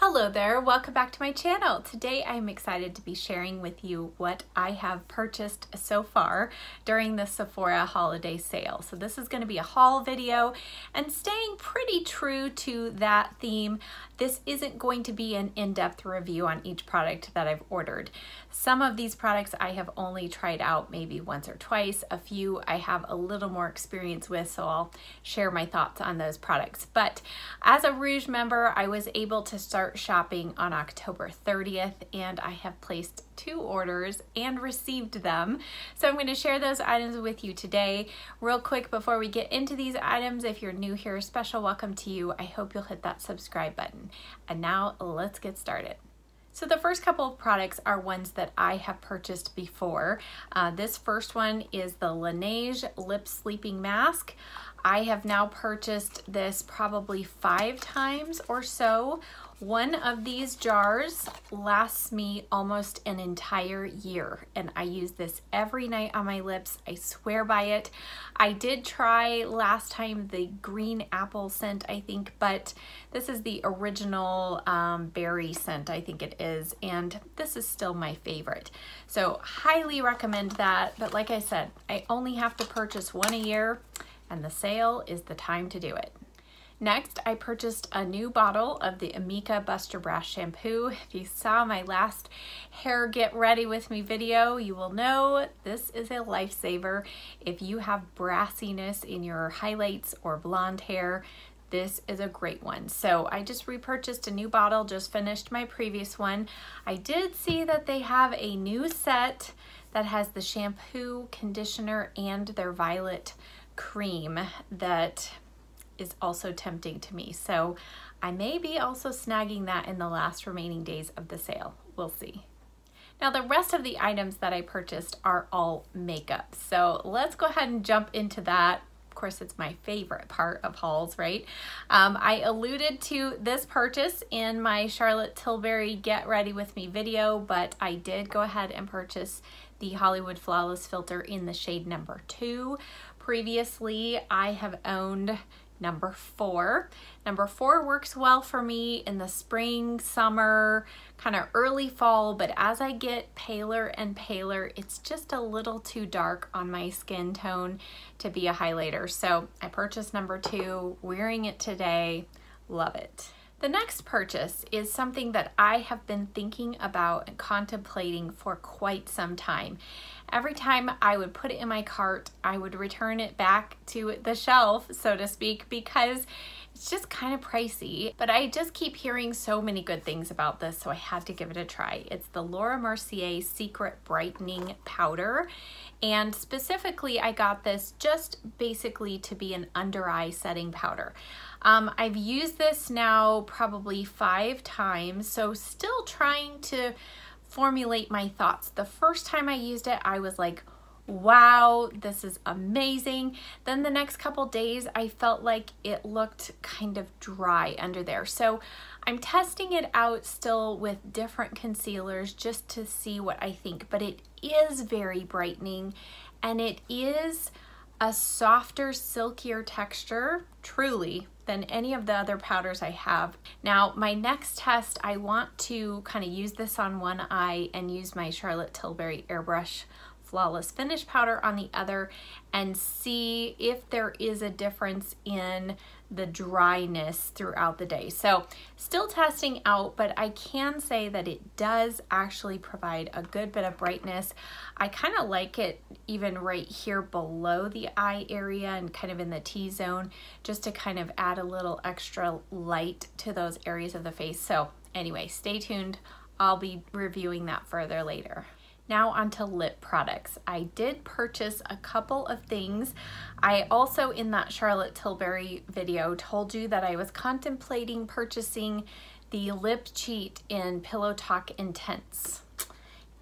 Hello there, welcome back to my channel. Today I'm excited to be sharing with you what I have purchased so far during the Sephora holiday sale. So this is going to be a haul video and staying pretty true to that theme. This isn't going to be an in-depth review on each product that I've ordered. Some of these products I have only tried out maybe once or twice. A few I have a little more experience with, so I'll share my thoughts on those products. But as a Rouge member, I was able to start shopping on October 30th, and I have placed 2 orders and received them. So I'm going to share those items with you today. Real quick before we get into these items, if you're new here, special welcome to you. I hope you'll hit that subscribe button. And now let's get started. So the first couple of products are ones that I have purchased before. This first one is the Laneige Lip Sleeping Mask. I have now purchased this probably 5 times or so. One of these jars lasts me almost an entire year, and I use this every night on my lips. I swear by it. I did try last time the green apple scent, I think, but this is the original berry scent, I think it is, and this is still my favorite. So highly recommend that, but like I said, I only have to purchase one a year, and the sale is the time to do it. Next, I purchased a new bottle of the Amika Buster Brass shampoo. If you saw my last hair get ready with me video, you will know this is a lifesaver. If you have brassiness in your highlights or blonde hair, this is a great one. So I just repurchased a new bottle, just finished my previous one. I did see that they have a new set that has the shampoo, conditioner, and their violet cream that is also tempting to me. So I may be also snagging that in the last remaining days of the sale. We'll see. Now the rest of the items that I purchased are all makeup. So let's go ahead and jump into that. Of course, it's my favorite part of hauls, right? I alluded to this purchase in my Charlotte Tilbury Get Ready With Me video, but I did go ahead and purchase the Hollywood Flawless Filter in the shade number 2. Previously, I have owned number 4. Number 4 works well for me in the spring, summer, kind of early fall, but as I get paler and paler, it's just a little too dark on my skin tone to be a highlighter. So I purchased number 2, wearing it today, love it. The next purchase is something that I have been thinking about and contemplating for quite some time. Every time I would put it in my cart, I would return it back to the shelf, so to speak, because it's just kind of pricey. But I just keep hearing so many good things about this, so I had to give it a try. It's the Laura Mercier Secret Brightening Powder. And specifically, I got this just basically to be an under eye setting powder. I've used this now probably 5 times, so still trying to formulate my thoughts. The first time I used it, I was like, wow, this is amazing. Then the next couple days, I felt like it looked kind of dry under there. So I'm testing it out still with different concealers just to see what I think, but it is very brightening, and it is a softer, silkier texture, truly, than any of the other powders I have. Now, my next test, I want to kind of use this on one eye and use my Charlotte Tilbury Airbrush Flawless Finish powder on the other and see if there is a difference in the dryness throughout the day. So still testing out, but I can say that it does actually provide a good bit of brightness. I kind of like it even right here below the eye area and kind of in the T-zone, just to kind of add a little extra light to those areas of the face. So anyway, stay tuned. I'll be reviewing that further later. Now onto lip products. I did purchase a couple of things. I also, in that Charlotte Tilbury video, told you that I was contemplating purchasing the Lip Cheat in Pillow Talk Intense,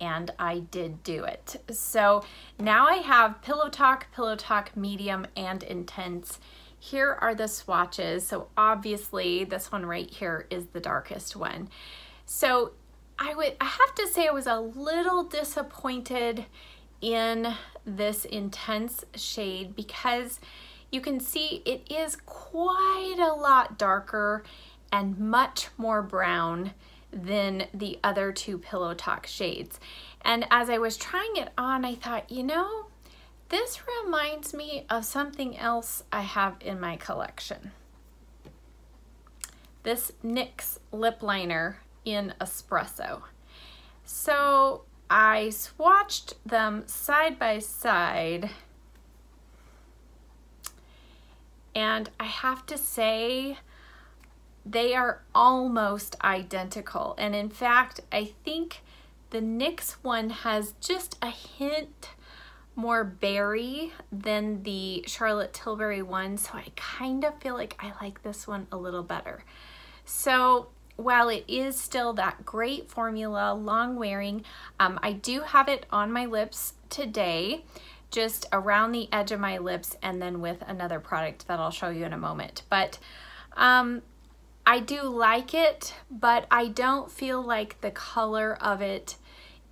and I did do it. So now I have Pillow Talk Medium, and Intense. Here are the swatches. So obviously this one right here is the darkest one. So I have to say I was a little disappointed in this Intense shade because you can see it is quite a lot darker and much more brown than the other two Pillow Talk shades. And as I was trying it on, I thought, you know, this reminds me of something else I have in my collection. This NYX lip liner in Espresso. So I swatched them side by side, and I have to say they are almost identical. And in fact, I think the NYX one has just a hint more berry than the Charlotte Tilbury one, so I kind of feel like I like this one a little better. So while it is still that great formula, long wearing, I do have it on my lips today, just around the edge of my lips, and then with another product that I'll show you in a moment. But I do like it, but I don't feel like the color of it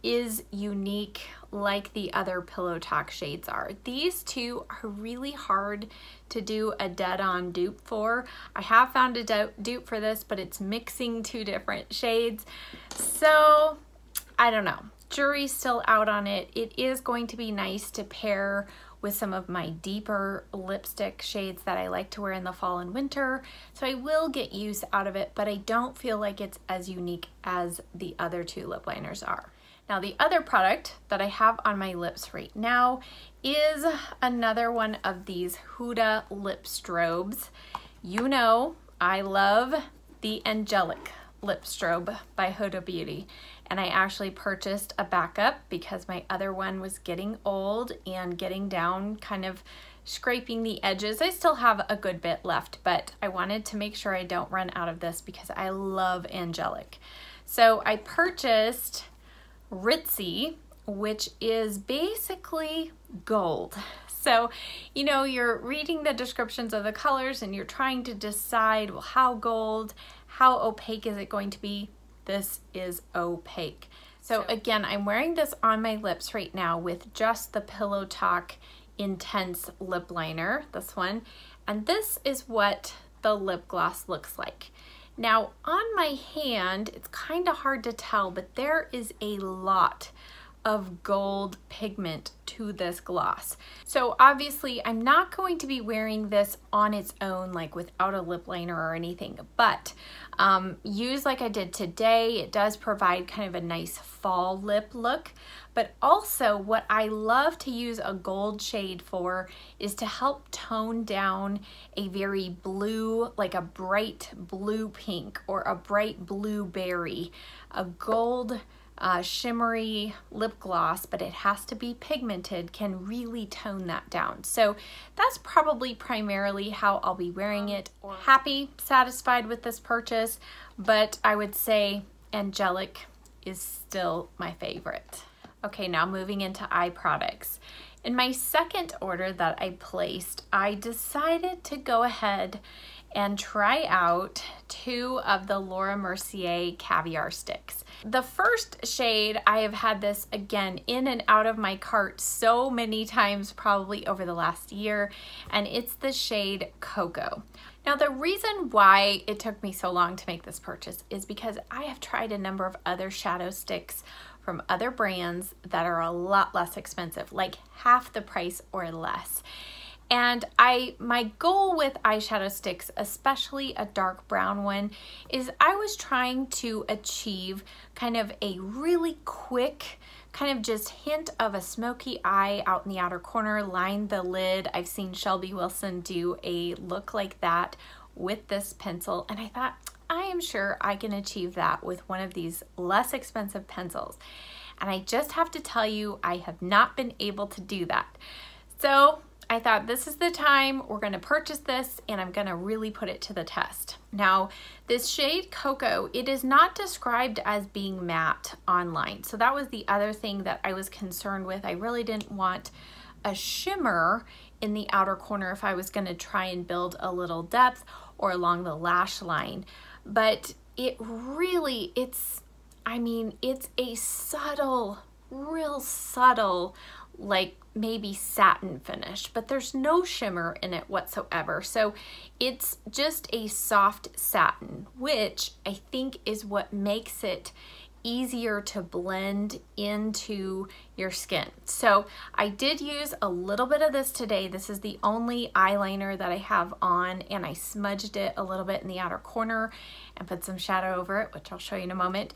is unique like the other Pillow Talk shades are. These two are really hard to do a dead-on dupe for. I have found a dupe for this, but it's mixing two different shades. So I don't know. Jury's still out on it. It is going to be nice to pair with some of my deeper lipstick shades that I like to wear in the fall and winter. So I will get use out of it, but I don't feel like it's as unique as the other two lip liners are. Now, the other product that I have on my lips right now is another one of these Huda lip strobes. You know, I love the Angelic lip strobe by Huda Beauty, and I actually purchased a backup because my other one was getting old and getting down, kind of scraping the edges. I still have a good bit left, but I wanted to make sure I don't run out of this because I love Angelic. So I purchased Ritzy, which is basically gold. So, you know, you're reading the descriptions of the colors and you're trying to decide, well, how gold, how opaque is it going to be? This is opaque. So again, I'm wearing this on my lips right now with just the Pillow Talk Intense lip liner, this one, and this is what the lip gloss looks like. Now on my hand, it's kind of hard to tell, but there is a lot of gold pigment to this gloss. So obviously I'm not going to be wearing this on its own, like without a lip liner or anything, but use like I did today. It does provide kind of a nice fall lip look, but also what I love to use a gold shade for is to help tone down a very blue, like a bright blue pink or a bright blueberry. A gold shimmery lip gloss, but it has to be pigmented, can really tone that down. So that's probably primarily how I'll be wearing it. Happy, satisfied with this purchase, but I would say Angelic is still my favorite. Okay, now moving into eye products. In my second order that I placed, I decided to go ahead and try out two of the Laura Mercier Caviar Sticks. The first shade, I have had this again in and out of my cart so many times, probably over the last year, and it's the shade Cocoa. Now the reason why it took me so long to make this purchase is because I have tried a number of other shadow sticks from other brands that are a lot less expensive, like half the price or less. And my goal with eyeshadow sticks, especially a dark brown one, is I was trying to achieve kind of a really quick, kind of just hint of a smoky eye out in the outer corner, line the lid. I've seen Shelby Wilson do a look like that with this pencil, and I thought, I am sure I can achieve that with one of these less expensive pencils. And I just have to tell you, I have not been able to do that. So I thought this is the time we're going to purchase this, and I'm going to really put it to the test. Now, this shade Cocoa, it is not described as being matte online. So that was the other thing that I was concerned with. I really didn't want a shimmer in the outer corner if I was going to try and build a little depth or along the lash line. But it really, it's a subtle real subtle, like maybe satin finish, but there's no shimmer in it whatsoever. So it's just a soft satin, which I think is what makes it easier to blend into your skin. So I did use a little bit of this today. This is the only eyeliner that I have on, and I smudged it a little bit in the outer corner and put some shadow over it, which I'll show you in a moment.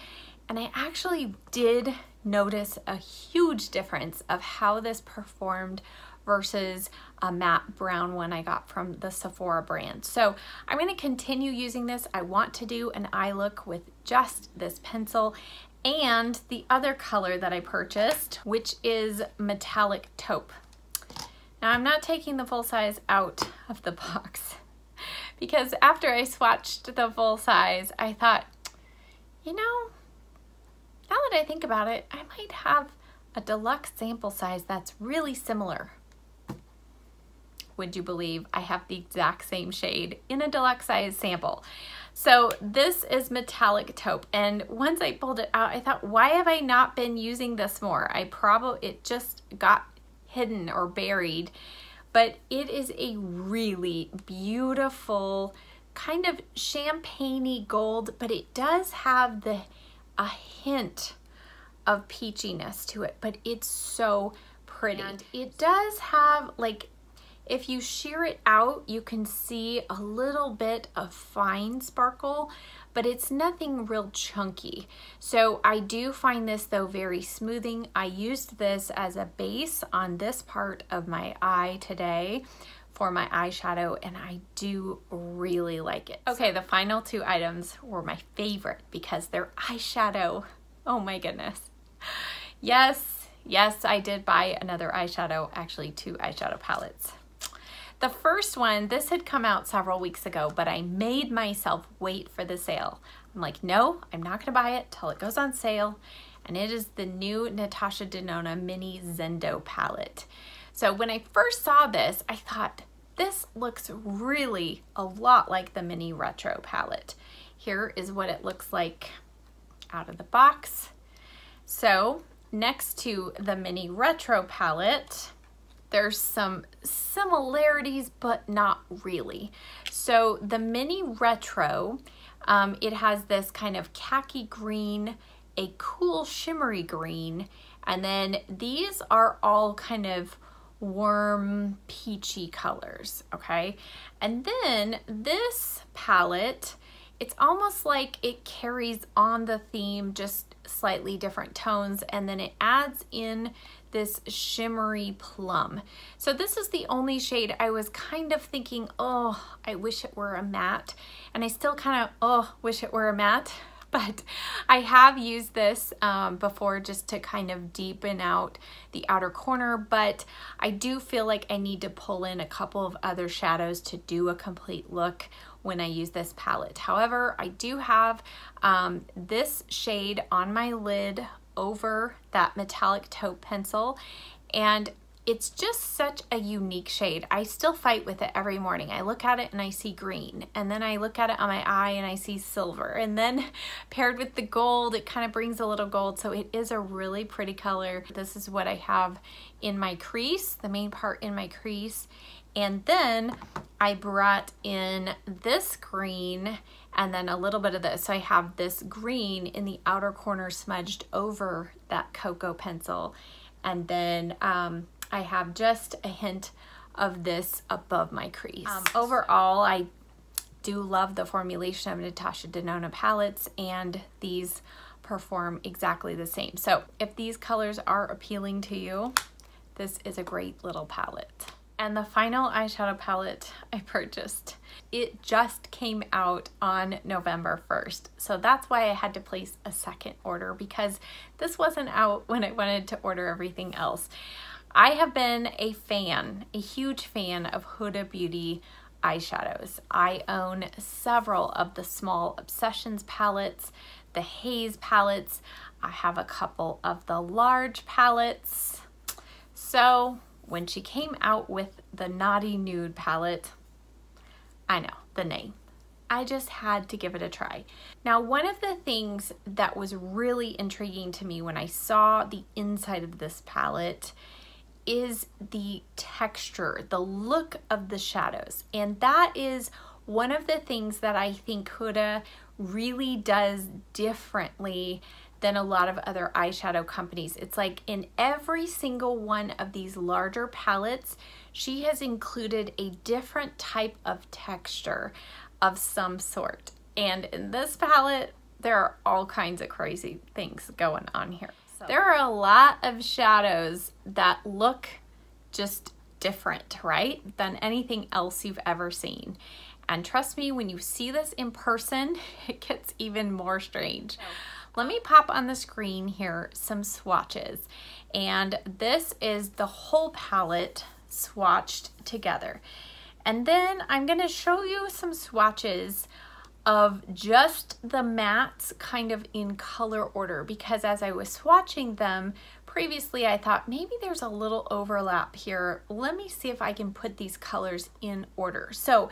And I actually did notice a huge difference of how this performed versus a matte brown one I got from the Sephora brand. So I'm going to continue using this. I want to do an eye look with just this pencil and the other color that I purchased, which is metallic taupe. Now I'm not taking the full size out of the box because after I swatched the full size, I thought, you know, now that I think about it, I might have a deluxe sample size that's really similar. Would you believe I have the exact same shade in a deluxe size sample? So this is metallic taupe, and once I pulled it out, I thought, why have I not been using this more? It just got hidden or buried, but it is a really beautiful kind of champagne-y gold, but it does have a hint of peachiness to it, but it's so pretty. And it does have, like, if you shear it out, you can see a little bit of fine sparkle, but it's nothing real chunky. So I do find this though very smoothing. I used this as a base on this part of my eye today for my eyeshadow, and I do really like it. Okay, the final two items were my favorite because they're eyeshadow. Oh my goodness. Yes, I did buy another eyeshadow, actually 2 eyeshadow palettes. The first one, this had come out several weeks ago, but I made myself wait for the sale. I'm like, no, I'm not gonna buy it till it goes on sale. And it is the new Natasha Denona Mini Zendo palette. So when I first saw this, I thought, this looks really a lot like the Mini Retro palette. Here is what it looks like out of the box. So next to the Mini Retro palette, there's some similarities, but not really. So the Mini Retro, it has this kind of khaki green, a cool shimmery green, and then these are all kind of warm peachy colors, okay? And then this palette, it's almost like it carries on the theme, just slightly different tones, and then it adds in this shimmery plum. So this is the only shade I was kind of thinking, oh, I wish it were a matte, and I still kind of, oh, wish it were a matte. But I have used this before just to kind of deepen out the outer corner, but I do feel like I need to pull in a couple of other shadows to do a complete look when I use this palette. However, I do have this shade on my lid over that metallic taupe pencil, and it's just such a unique shade. I still fight with it every morning. I look at it and I see green, and then I look at it on my eye and I see silver, and then paired with the gold, it kind of brings a little gold, so it is a really pretty color. This is what I have in my crease, the main part in my crease, and then I brought in this green and then a little bit of this. So I have this green in the outer corner smudged over that cocoa pencil, and then I have just a hint of this above my crease. Overall, I do love the formulation of Natasha Denona palettes, and these perform exactly the same. So if these colors are appealing to you, this is a great little palette. And the final eyeshadow palette I purchased, it just came out on November 1st. So that's why I had to place a second order, because this wasn't out when I wanted to order everything else. I have been a fan, a huge fan of Huda Beauty eyeshadows. I own several of the Small Obsessions palettes, the Haze palettes. I have a couple of the large palettes. So when she came out with the Naughty Nude palette, I know, the name. I just had to give it a try. Now, one of the things that was really intriguing to me when I saw the inside of this palette is the texture, the look of the shadows. And that is one of the things that I think Huda really does differently than a lot of other eyeshadow companies. It's like in every single one of these larger palettes, she has included a different type of texture of some sort. And in this palette, there are all kinds of crazy things going on here. So there are a lot of shadows that look just different, right, than anything else you've ever seen. And trust me, when you see this in person, it gets even more strange. Let me pop on the screen here some swatches. And this is the whole palette swatched together. And then I'm gonna show you some swatches of just the mattes kind of in color order, because as I was swatching them previously, I thought maybe there's a little overlap here. Let me see if I can put these colors in order. So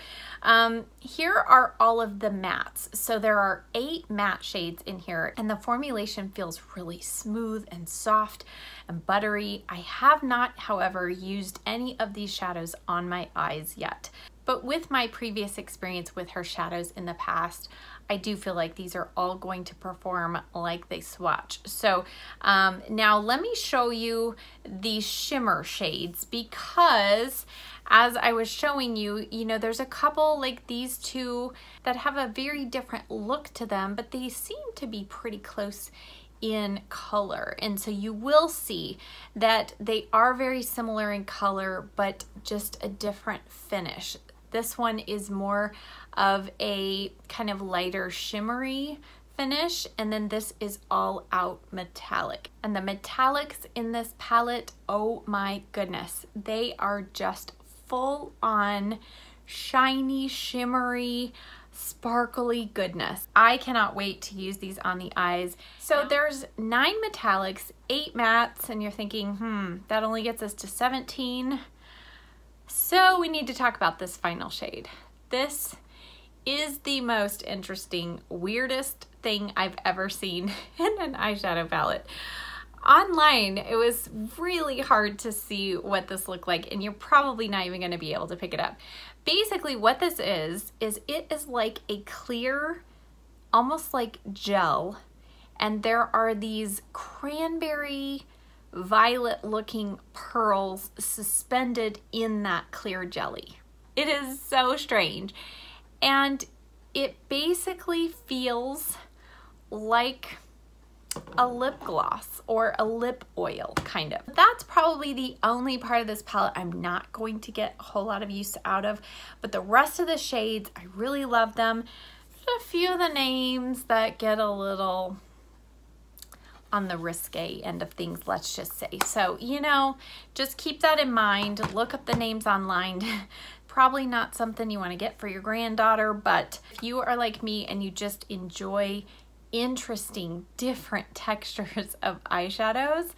here are all of the mattes. So there are 8 matte shades in here, and the formulation feels really smooth and soft and buttery. I have not, however, used any of these shadows on my eyes yet. But with my previous experience with her shadows in the past, I do feel like these are all going to perform like they swatch. So now let me show you these shimmer shades, because as I was showing you, there's a couple like these two that have a very different look to them, but they seem to be pretty close in color. And so you will see that they are very similar in color, but just a different finish. This one is more of a kind of lighter shimmery finish, and then this is all out metallic. And the metallics in this palette, oh my goodness, they are just full on shiny, shimmery, sparkly goodness. I cannot wait to use these on the eyes. So there's 9 metallics, 8 mattes, and you're thinking, that only gets us to 17. So we need to talk about this final shade. This is the most interesting, weirdest thing I've ever seen in an eyeshadow palette. Online, it was really hard to see what this looked like, and you're probably not even going to be able to pick it up. Basically, what this is it is like a clear, almost like gel, and there are these cranberry violet looking pearls suspended in that clear jelly. It is so strange, and it basically feels like a lip gloss or a lip oil, kind of. That's probably the only part of this palette I'm not going to get a whole lot of use out of, but the rest of the shades, I really love them. There's a few of the names that get a little on the risque end of things, let's just say. So, just keep that in mind. Look up the names online. Probably not something you want to get for your granddaughter, but if you are like me and you just enjoy interesting, different textures of eyeshadows,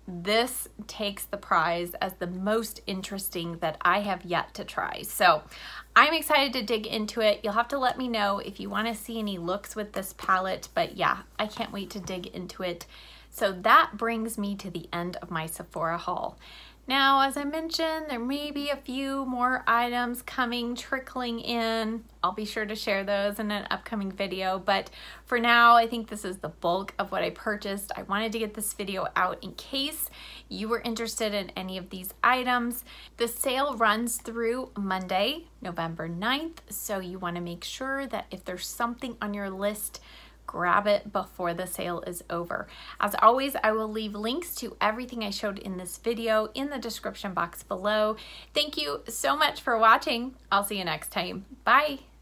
this takes the prize as the most interesting that I have yet to try. So I'm excited to dig into it. You'll have to let me know if you want to see any looks with this palette, but yeah, I can't wait to dig into it. So that brings me to the end of my Sephora haul. Now, as I mentioned, there may be a few more items coming, trickling in. I'll be sure to share those in an upcoming video, but for now, I think this is the bulk of what I purchased. I wanted to get this video out in case you were interested in any of these items. The sale runs through Monday, November 9th, so you want to make sure that if there's something on your list, grab it before the sale is over. As always, I will leave links to everything I showed in this video in the description box below. Thank you so much for watching. I'll see you next time. Bye.